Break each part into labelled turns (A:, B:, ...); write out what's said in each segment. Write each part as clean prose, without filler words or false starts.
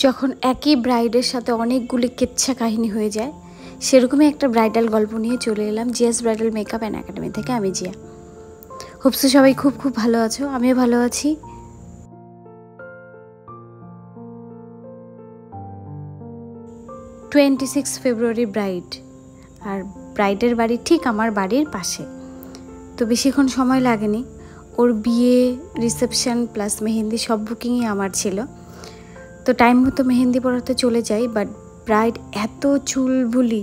A: যখন একই ব্রাইডের সাথে অনেকগুলি কেচ্ছা কাহিনী হয়ে যায়, সেরকমই একটা ব্রাইডাল গল্প নিয়ে চলে এলাম Zia's bridal makeup and academy থেকে। আমি জিয়া। হোপসো সবাই খুব খুব ভালো আছো, আমিও ভালো আছি। 26 ফেব্রুয়ারি ব্রাইড, আর ব্রাইডের বাড়ি ঠিক আমার বাড়ির পাশে। তো বেশিক্ষণ সময় লাগেনি, ওর বিয়ে, রিসেপশন প্লাস মেহেন্দি সব বুকিংই আমার ছিল। তো টাইম মতো মেহেন্দি পড়াতে চলে যাই, বাট ব্রাইড এত চুলবুলি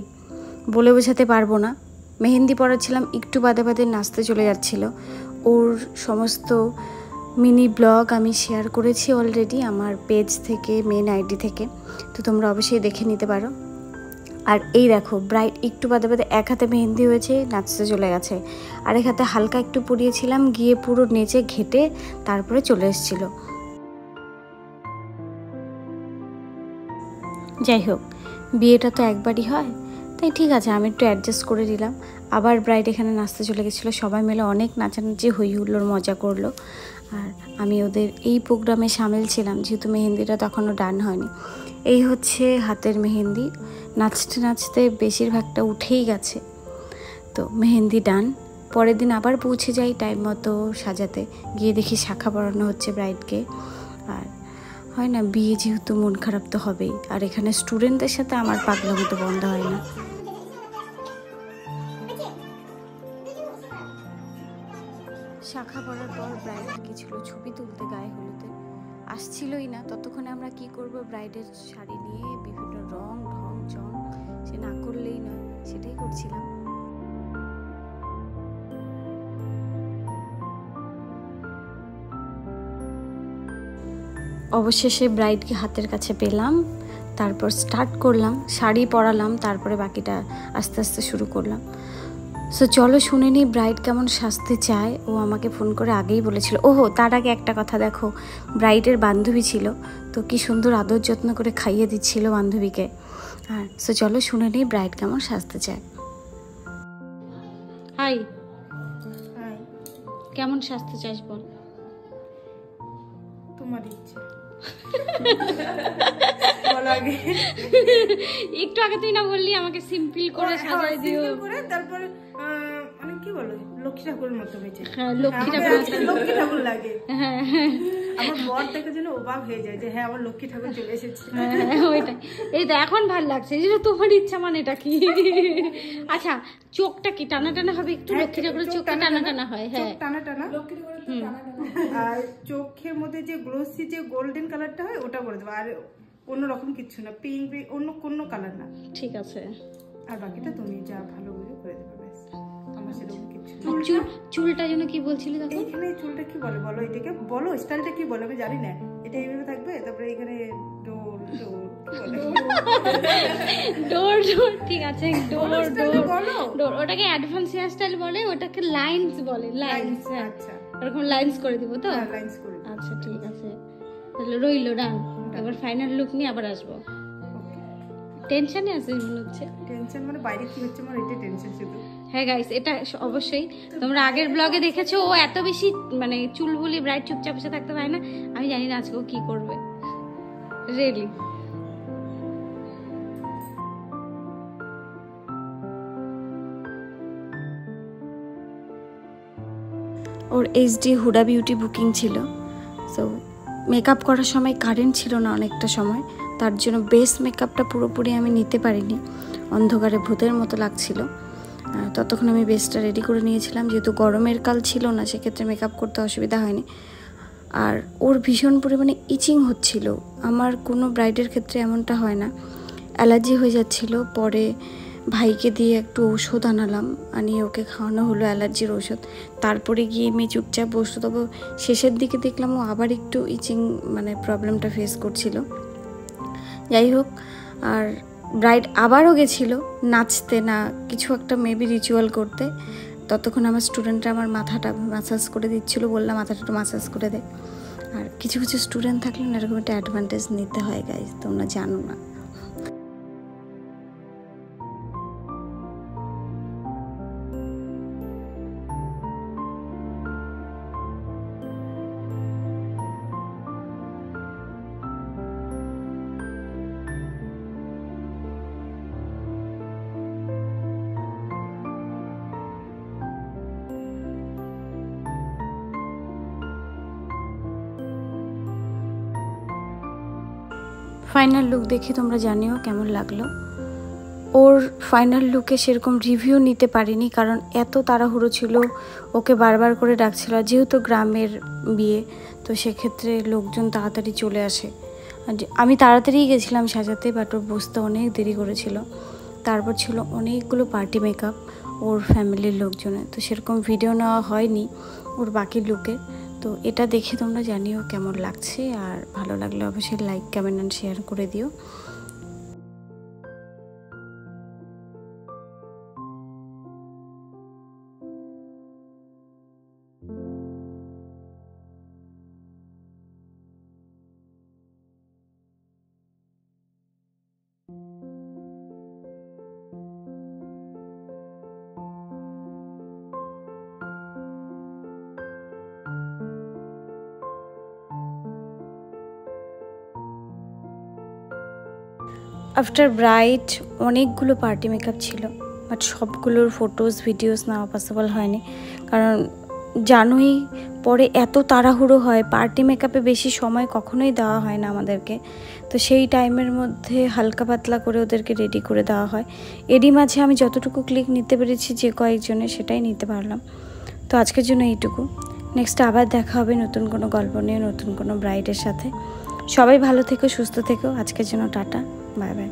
A: বলে বোঝাতে পারবো না। মেহেন্দি পড়াচ্ছিলাম, একটু বাদে বাদে নাচতে চলে যাচ্ছিল। ওর সমস্ত মিনি ব্লগ আমি শেয়ার করেছি অলরেডি আমার পেজ থেকে, মেন আইডি থেকে, তো তোমরা অবশ্যই দেখে নিতে পারো। আর এই দেখো, ব্রাইড একটু বাদে বাদে এক হাতে মেহেন্দি হয়েছে, নাচতে চলে গেছে, আরেক হাতে হালকা একটু পরিয়েছিলাম, গিয়ে পুরো নেচে ঘেটে তারপরে চলে এসেছিলো। যাই হোক, বিয়েটা তো একবারই হয়, তাই ঠিক আছে আমি একটু অ্যাডজাস্ট করে দিলাম। আবার ব্রাইড এখানে নাচতে চলে গেছিলো, সবাই মিলে অনেক নাচানাচি হই হুল্লোড় মজা করলো। আর আমি ওদের এই প্রোগ্রামে সামিল ছিলাম, যেহেতু মেহেন্দিটা তখনও ডান হয়নি। এই হচ্ছে হাতের মেহেন্দি, নাচতে নাচতে বেশিরভাগটা উঠেই গেছে। তো মেহেন্দি ডান। পরের দিন আবার পৌঁছে যাই টাইম মতো সাজাতে, গিয়ে দেখি শাখা পরানো হচ্ছে ব্রাইডকে। আর হয় না, বিয়ে যেহেতু মন খারাপ তো হবেই, আর এখানে স্টুডেন্টদের সাথে আমার পাগলামো তো বন্ধ হয় না। শাখা পরার পর ব্রাইড গেছিল ছবি তুলতে গায়ে হলুদে, আসছিলই না। ততক্ষণে আমরা কি করব, ব্রাইডের শাড়ি নিয়ে বিভিন্ন রং ঢং চং সে না করলেই নয়, সেটাই করছিলাম। অবশেষে ব্রাইডকে হাতের কাছে পেলাম, তারপর স্টার্ট করলাম, শাড়ি পরালাম, তারপরে বাকিটা আস্তে আস্তে শুরু করলাম। সো চলো শুনে নিই ব্রাইড কেমন সাজতে চায়। ও আমাকে ফোন করে আগেই বলেছিল। ওহো, তার আগে একটা কথা দেখো, ব্রাইডের বান্ধবী ছিল, তো কি সুন্দর আদর যত্ন করে খাইয়ে দিচ্ছিল বান্ধবীকে। হ্যাঁ, সো চলো শুনে নিই ব্রাইড কেমন সাজতে চায়। হাই, কেমন সাজতে চাস বল?
B: তোমার ইচ্ছে।
A: একটু আগে তুই না বললি আমাকে সিম্পল করে সাজাই দিও,
B: তারপরে মানে কি বলো, লক্ষ্মী ঠাকুরের মতো হয়েছে।
A: হ্যাঁ, লক্ষ্মী
B: ঠাকুর লাগে। আমার বর দেখে যেন অবাক হয়ে যায় যে হ্যাঁ আমার লক্ষ্মী ঠাকুর চলে এসেছে।
A: ওইটাই, এই তো এখন ভালো লাগছে। এই যে তোমার ইচ্ছা মানে এটা কি? আচ্ছা, চোখটা কি টানা টানা হবে একটু? লক্ষ্মী ঠাকুরের চোখটা টানা টানা হয়, হ্যাঁ
B: টানা টানা। লক্ষ্মী ঠাকুরের চোখ টানা টানা। আর চোখের মধ্যে যে গ্লোসি যে গোল্ডেন কালারটা হয় ওটা করে দেবো, আর অন্য রকম কিছু না, পিঙ্ক অন্য কোনো কালার না।
A: ঠিক আছে,
B: আর বাকিটা তুমি যা ভালো বুঝে করে দেবে, ব্যাস। আমার সেরকম কিছু।
A: চুলটা যেন কি বলছিলি তখন?
B: এইখানে চুলটা কি বলে বলো, এটাকে বলো, স্টাইলটা কি বলে আমি জানি না। এটা এইভাবে থাকবে, তারপরে এখানে ডোর ডোর
A: ডোর ডোর, ঠিক আছে, ডোর ডোর ডোর। ওটাকে অ্যাডভান্স হেয়ার স্টাইল বলে, ওটাকে লাইনস বলে, লাইনস। আচ্ছা, এরকম লাইনস করে দিব তো?
B: হ্যাঁ, লাইনস করে দিব।
A: আচ্ছা ঠিক আছে, তাহলে রইলো ডান। এবার ফাইনাল লুক নিয়ে আবার আসবো। টেনশনে আছে মনে হচ্ছে।
B: টেনশন মানে বাইরে কি হচ্ছে আমার এটা টেনশন শুধু।
A: হ্যাঁ গাইস, এটা অবশ্যই তোমরা আগের ব্লগে দেখেছো, ও এত বেশি মানে চুলবুলি ব্রাইড চুপচাপ বসে থাকতে পারে না। আমি জানি না আজকে ও কি করবে, রিয়েলি। ওর এইচডি হুডা বিউটি বুকিং ছিল, সো মেকআপ করার সময় কারেন্ট ছিল না অনেকটা সময়, তার জন্য বেস মেকআপটা পুরোপুরি আমি নিতে পারিনি, অন্ধকারে ভূতের মতো লাগছিল। ততক্ষণ আমি বেসটা রেডি করে নিয়েছিলাম, যেহেতু গরমের কাল ছিল না, সেক্ষেত্রে মেকআপ করতে অসুবিধা হয়নি। আর ওর ভীষণ পরিমাণে ইচিং হচ্ছিল, আমার কোনো ব্রাইডের ক্ষেত্রে এমনটা হয় না, অ্যালার্জি হয়ে যাচ্ছিল। পরে ভাইকে দিয়ে একটু ঔষধ আনালাম, আনিয়ে ওকে খাওয়ানো হলো অ্যালার্জির ঔষধ। তারপরে গিয়ে মেয়ে চুপচাপ বসতো, তবে শেষের দিকে দেখলাম ও আবার একটু ইচিং মানে প্রবলেমটা ফেস করছিল। যাই হোক, আর ব্রাইড আবারও গেছিলো নাচতে, না কিছু একটা মেবি রিচুয়াল করতে। ততক্ষণ আমার স্টুডেন্টরা আমার মাথাটা ম্যাসাজ করে দিচ্ছিলো, বললাম মাথাটা একটু ম্যাসাজ করে দে। আর কিছু কিছু স্টুডেন্ট থাকলে না এরকম একটা অ্যাডভান্টেজ নিতে হয় গাইজ, তোমরা জানো না। ফাইনাল লুক দেখে তোমরা জানিও কেমন লাগলো। ওর ফাইনাল লুকে সেরকম রিভিউ নিতে পারিনি, কারণ এত তাড়াহুড়ো ছিল, ওকে বারবার করে ডাকছিল। যেহেতু গ্রামের বিয়ে, তো সেক্ষেত্রে লোকজন তাড়াতাড়ি চলে আসে। আমি তাড়াতাড়ি গেছিলাম সাজাতে, বাট ওর বসতে অনেক দেরি করেছিল। তারপর ছিল অনেকগুলো পার্টি মেকআপ ওর ফ্যামিলির লোকজনের, তো সেরকম ভিডিও নেওয়া হয়নি ওর বাকি লুকের। তো এটা দেখে তোমরা জানিও কেমন লাগছে, আর ভালো লাগলে অবশ্যই লাইক, কমেন্ট অ্যান্ড শেয়ার করে দিও। আফটার ব্রাইড অনেকগুলো পার্টি মেকআপ ছিল, বাট সবগুলোর ফটোস ভিডিওস নেওয়া পসিবল হয়নি, কারণ জানোই পরে এত তাড়াহুড়ো হয়। পার্টি মেকআপে বেশি সময় কখনোই দেওয়া হয় না আমাদেরকে, তো সেই টাইমের মধ্যে হালকা পাতলা করে ওদেরকে রেডি করে দেওয়া হয়। এরই মাঝে আমি যতটুকু ক্লিক নিতে পেরেছি যে কয়েকজনে, সেটাই নিতে পারলাম। তো আজকের জন্য এইটুকু। নেক্সট আবার দেখা হবে নতুন কোনো গল্প নিয়ে, নতুন কোনো ব্রাইডের সাথে। সবাই ভালো থেকো, সুস্থ থেকো। আজকের জন্য টাটা, বাই বাই।